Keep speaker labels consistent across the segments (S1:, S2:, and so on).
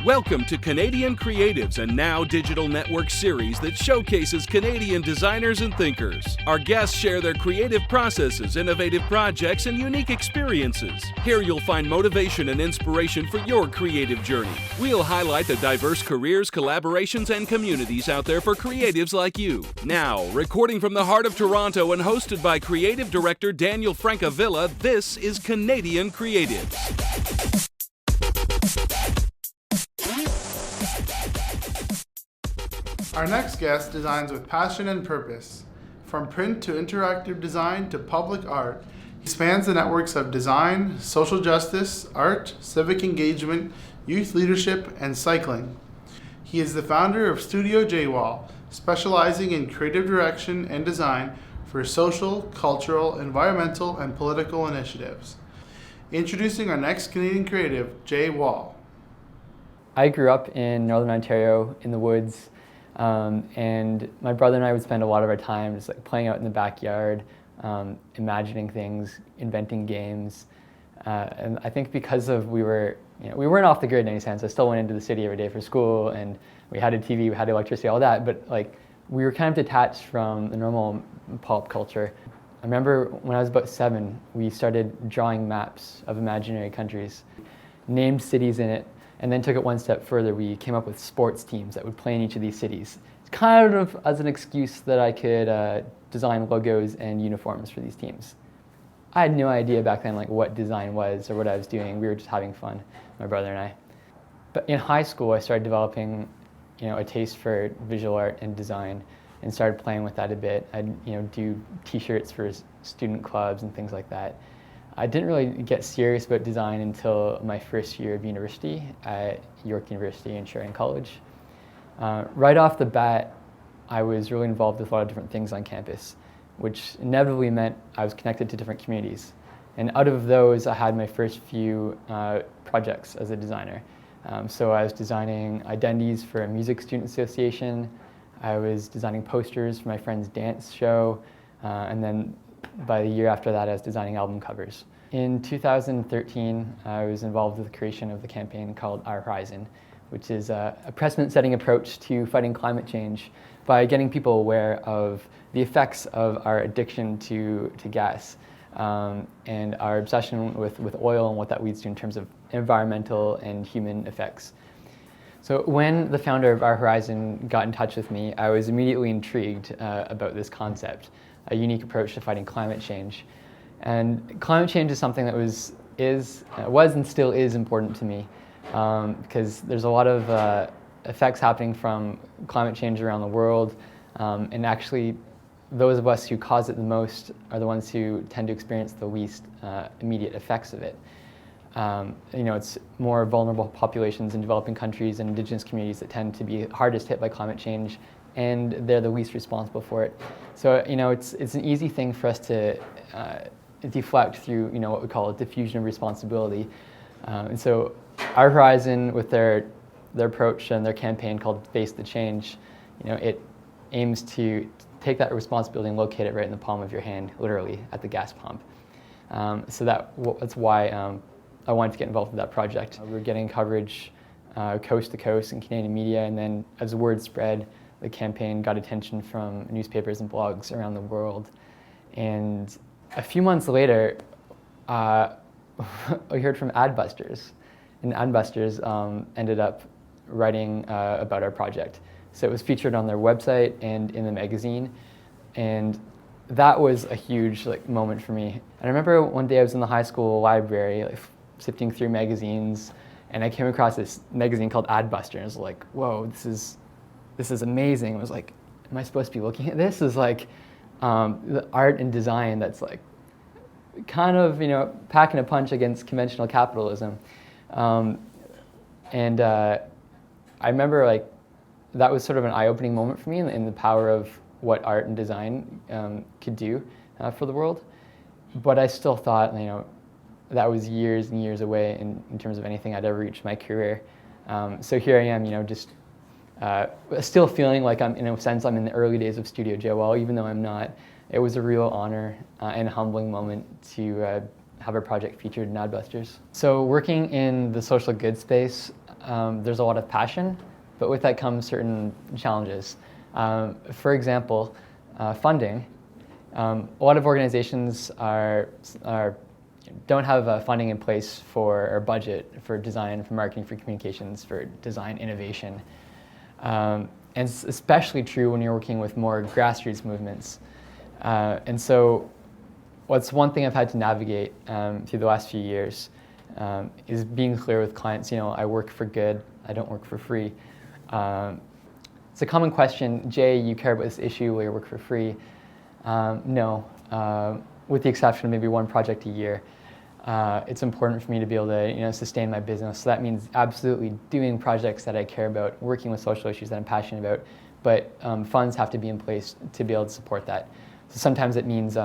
S1: Welcome to Canadian Creatives, a Now Digital Network series that showcases Canadian designers and thinkers. Our guests share their creative processes, innovative projects, and unique experiences. Here you'll find motivation and inspiration for your creative journey. We'll highlight the diverse careers, collaborations, and communities out there for creatives like you. Now, recording from the heart of Toronto and hosted by creative director Daniel Francavilla, this is Canadian Creatives.
S2: Our next guest designs with passion and purpose. From print to interactive design to public art, he spans the networks of design, social justice, art, civic engagement, youth leadership, and cycling. He is the founder of Studio Jaywall, specializing in creative direction and design for social, cultural, environmental, and political initiatives. Introducing our next Canadian creative, Jaywall.
S3: I grew up in Northern Ontario in the woods. And my brother and I would spend a lot of our time just like playing out in the backyard, imagining things, inventing games. And I think because of we weren't off the grid in any sense. I still went into the city every day for school, and we had a TV, we had electricity, all that. But like we were kind of detached from the normal pop culture. I remember when I was about 7, we started drawing maps of imaginary countries, named cities in it. And then took it one step further. We came up with sports teams that would play in each of these cities. It's kind of as an excuse that I could design logos and uniforms for these teams. I had no idea back then like what design was or what I was doing. We were just having fun, my brother and I. But in high school, I started developing, a taste for visual art and design, and started playing with that a bit. I'd do T-shirts for student clubs and things like that. I didn't really get serious about design until my first year of university at York University in Sheridan College. Right off the bat, I was really involved with a lot of different things on campus, which inevitably meant I was connected to different communities. And out of those, I had my first few projects as a designer. So I was designing identities for a music student association. I was designing posters for my friend's dance show, and then by the year after that, I was designing album covers. In 2013, I was involved with the creation of the campaign called Our Horizon, which is a precedent-setting approach to fighting climate change by getting people aware of the effects of our addiction to gas and our obsession with oil and what that leads to in terms of environmental and human effects. So when the founder of Our Horizon got in touch with me, I was immediately intrigued about this concept, a unique approach to fighting climate change. And climate change is something that was and still is important to me because there's a lot of effects happening from climate change around the world, and actually those of us who cause it the most are the ones who tend to experience the least immediate effects of it. It's more vulnerable populations in developing countries and indigenous communities that tend to be hardest hit by climate change, and they're the least responsible for it. So, it's an easy thing for us to deflect through, what we call a diffusion of responsibility. And so Our Horizon, with their approach and their campaign called Face the Change, it aims to take that responsibility and locate it right in the palm of your hand, literally, at the gas pump. So that's why I wanted to get involved with that project. We were getting coverage coast to coast in Canadian media, and then as the word spread, the campaign got attention from newspapers and blogs around the world. And a few months later, we heard from Adbusters, and Adbusters ended up writing about our project. So it was featured on their website and in the magazine, and that was a huge moment for me. And I remember one day I was in the high school library, sifting through magazines, and I came across this magazine called Adbuster, and I was like, whoa, this is amazing. I was like, am I supposed to be looking at this? It's like the art and design that's kind of, packing a punch against conventional capitalism. And I remember that was sort of an eye-opening moment for me in the power of what art and design could do for the world. But I still thought, that was years and years away in terms of anything I'd ever reach in my career. So here I am, just still feeling like in a sense, I'm in the early days of Studio Jaywall, even though I'm not. It was a real honor and a humbling moment to have our project featured in Adbusters. So working in the social good space, there's a lot of passion, but with that comes certain challenges. For example, funding. A lot of organizations don't have funding in place for, or budget for design, for marketing, for communications, for design innovation. And it's especially true when you're working with more grassroots movements. And so what's one thing I've had to navigate through the last few years is being clear with clients, I work for good, I don't work for free. It's a common question, Jay, you care about this issue, will you work for free? No, with the exception of maybe one project a year. It's important for me to be able to sustain my business. So that means absolutely doing projects that I care about, working with social issues that I'm passionate about, but funds have to be in place to be able to support that. So sometimes it means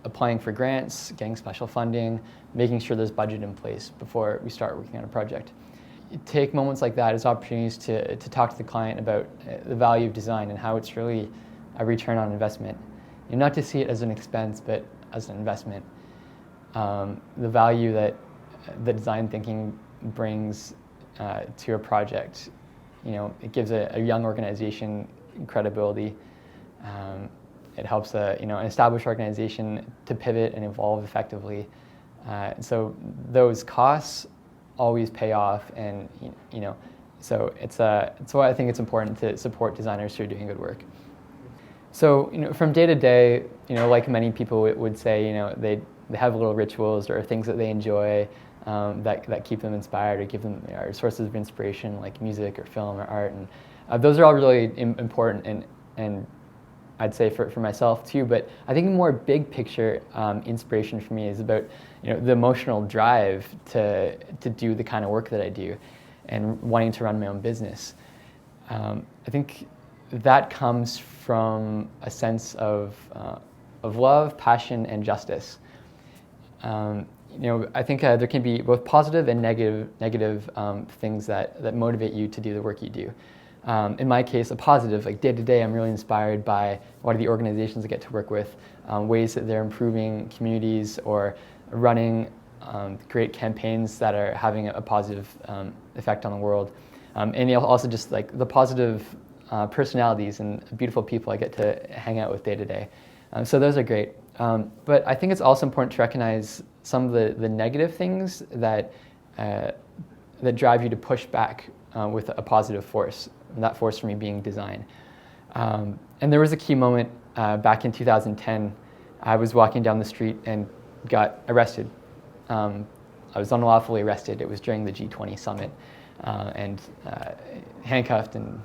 S3: applying for grants, getting special funding, making sure there's budget in place before we start working on a project. You take moments like that as opportunities to talk to the client about the value of design and how it's really a return on investment. Not to see it as an expense, but as an investment. The value that the design thinking brings to a project, it gives a young organization credibility. It helps an established organization to pivot and evolve effectively. So those costs always pay off, and so it's why I think it's important to support designers who are doing good work. So from day to day, like many people would say, they have little rituals or things that they enjoy that keep them inspired or give them sources of inspiration, like music or film or art, and those are all really important and I'd say for myself too. But I think more big picture inspiration for me is about the emotional drive to do the kind of work that I do, and wanting to run my own business. I think that comes from a sense of love, passion, and justice. I think there can be both positive and negative things that motivate you to do the work you do. In my case, a positive, like day to day, I'm really inspired by a lot of the organizations I get to work with, ways that they're improving communities or running great campaigns that are having a positive effect on the world. And also just like the positive personalities and beautiful people I get to hang out with day to day. So those are great. But I think it's also important to recognize some of the negative things that drive you to push back with a positive force, and that force for me being design. And there was a key moment back in 2010. I was walking down the street and got arrested. I was unlawfully arrested. It was during the G20 summit, and handcuffed and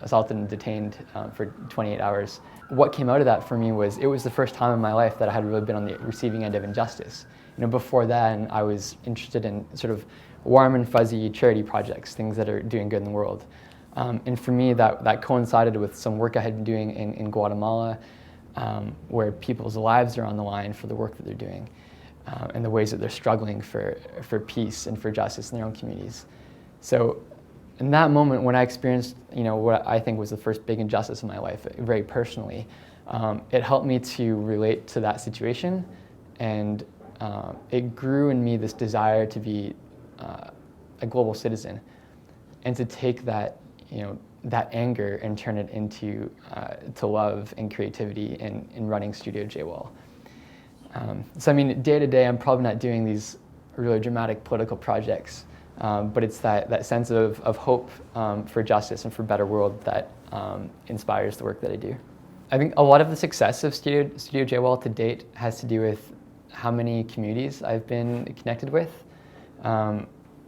S3: assaulted and detained for 28 hours. What came out of that for me was it was the first time in my life that I had really been on the receiving end of injustice. Before then, I was interested in sort of warm and fuzzy charity projects, things that are doing good in the world. And for me, that coincided with some work I had been doing in Guatemala, where people's lives are on the line for the work that they're doing, and the ways that they're struggling for peace and for justice in their own communities. So in that moment, when I experienced what I think was the first big injustice in my life, very personally, it helped me to relate to that situation, and it grew in me this desire to be a global citizen, and to take that that anger and turn it into to love and creativity in running Studio Jaywall. So I mean, day to day, I'm probably not doing these really dramatic political projects, but it's that sense of hope for justice and for a better world that inspires the work that I do. I think a lot of the success of Studio Jaywall to date has to do with how many communities I've been connected with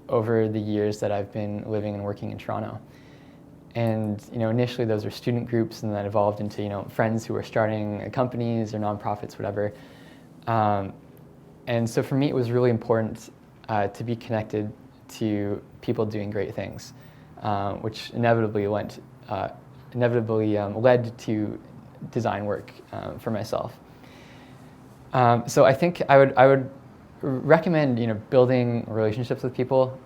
S3: over the years that I've been living and working in Toronto. And initially those were student groups, and that evolved into friends who were starting companies or nonprofits, whatever. And so for me, it was really important to be connected to people doing great things, which inevitably led to design work for myself. So I think I would recommend building relationships with people,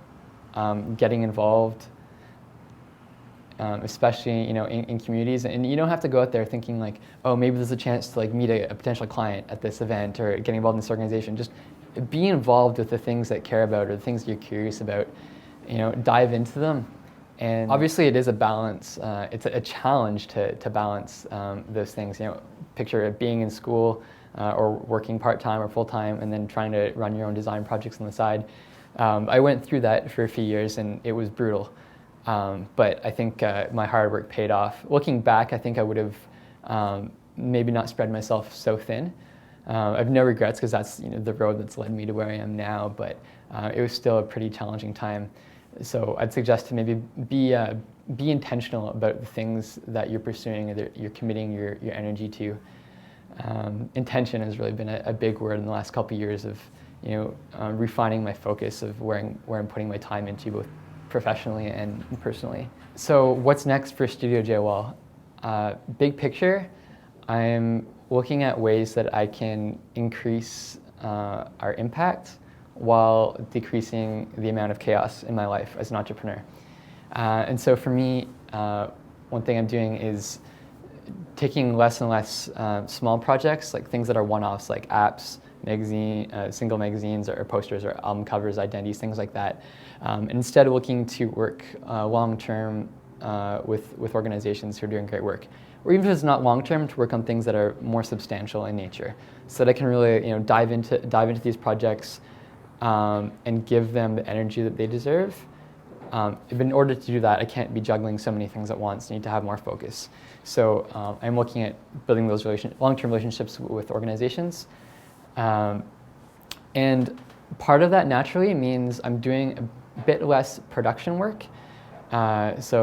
S3: getting involved, especially in communities. And you don't have to go out there thinking like, oh, maybe there's a chance to meet a potential client at this event or getting involved in this organization. Just be involved with the things that you care about or the things that you're curious about. Dive into them, And obviously it is a balance. It's a challenge to balance those things. Picture being in school or working part-time or full-time and then trying to run your own design projects on the side. I went through that for a few years and it was brutal. But I think my hard work paid off. Looking back, I think I would have maybe not spread myself so thin. I have no regrets because that's the road that's led me to where I am now, but it was still a pretty challenging time. So I'd suggest to maybe be intentional about the things that you're pursuing, that you're committing your energy to. Intention has really been a big word in the last couple of years of refining my focus of where I'm putting my time into, both professionally and personally. So what's next for Studio Jaywall? Big picture, I'm looking at ways that I can increase our impact while decreasing the amount of chaos in my life as an entrepreneur. And so for me, one thing I'm doing is taking less and less small projects, like things that are one-offs, like apps, single magazines or posters or album covers, identities, things like that. Instead, looking to work long-term with organizations who are doing great work. Or even if it's not long-term, to work on things that are more substantial in nature, so that I can really dive into these projects and give them the energy that they deserve. In order to do that, I can't be juggling so many things at once. I need to have more focus. So I'm looking at building those long-term relationships with organizations. And part of that naturally means I'm doing a bit less production work. Less,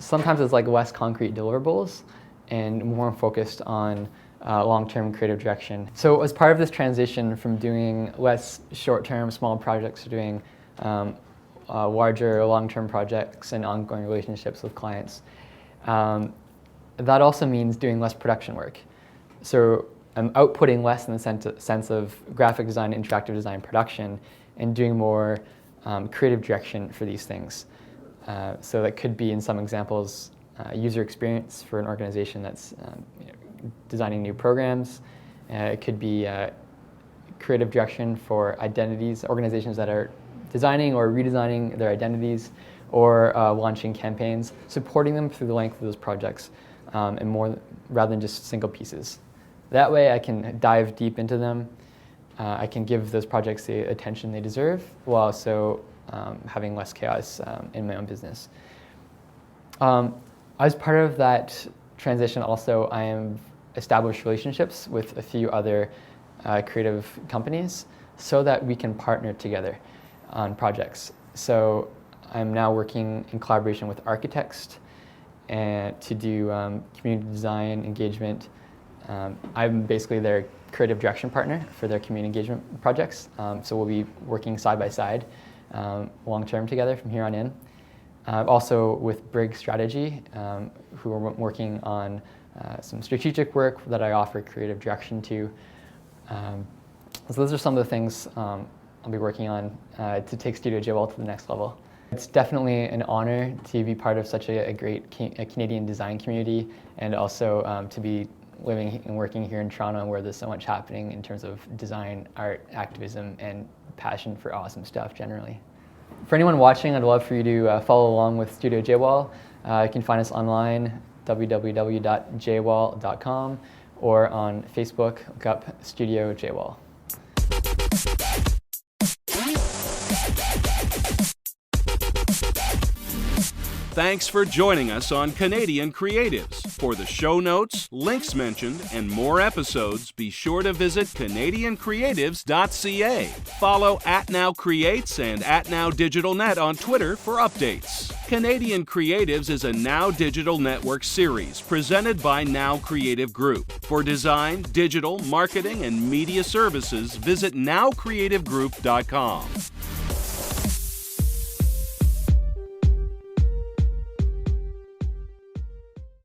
S3: sometimes it's like less concrete deliverables and more focused on long-term creative direction. So as part of this transition from doing less short-term small projects to doing larger long-term projects and ongoing relationships with clients, that also means doing less production work. So I'm outputting less in the sense of graphic design, interactive design, production, and doing more creative direction for these things. So that could be, in some examples, user experience for an organization that's designing new programs. It could be creative direction for identities, organizations that are designing or redesigning their identities, or launching campaigns, supporting them through the length of those projects, and more rather than just single pieces. That way I can dive deep into them. I can give those projects the attention they deserve, while also having less chaos in my own business. As part of that transition also, I have established relationships with a few other creative companies so that we can partner together on projects. So I'm now working in collaboration with architects and to do community design engagement. I'm basically their creative direction partner for their community engagement projects. So we'll be working side by side long-term together from here on in. Also with Brig Strategy, who are working on some strategic work that I offer creative direction to. So those are some of the things I'll be working on to take Studio Jaywall to the next level. It's definitely an honor to be part of such a great Canadian design community, and also to be living and working here in Toronto, where there's so much happening in terms of design, art, activism, and passion for awesome stuff generally. For anyone watching, I'd love for you to follow along with Studio Jaywall. You can find us online, www.jaywall.com, or on Facebook, look up Studio Jaywall.
S1: Thanks for joining us on Canadian Creatives. For the show notes, links mentioned, and more episodes, be sure to visit CanadianCreatives.ca. Follow @NowCreates and @NowDigitalNet on Twitter for updates. Canadian Creatives is a Now Digital Network series presented by Now Creative Group. For design, digital, marketing, and media services, visit NowCreativeGroup.com.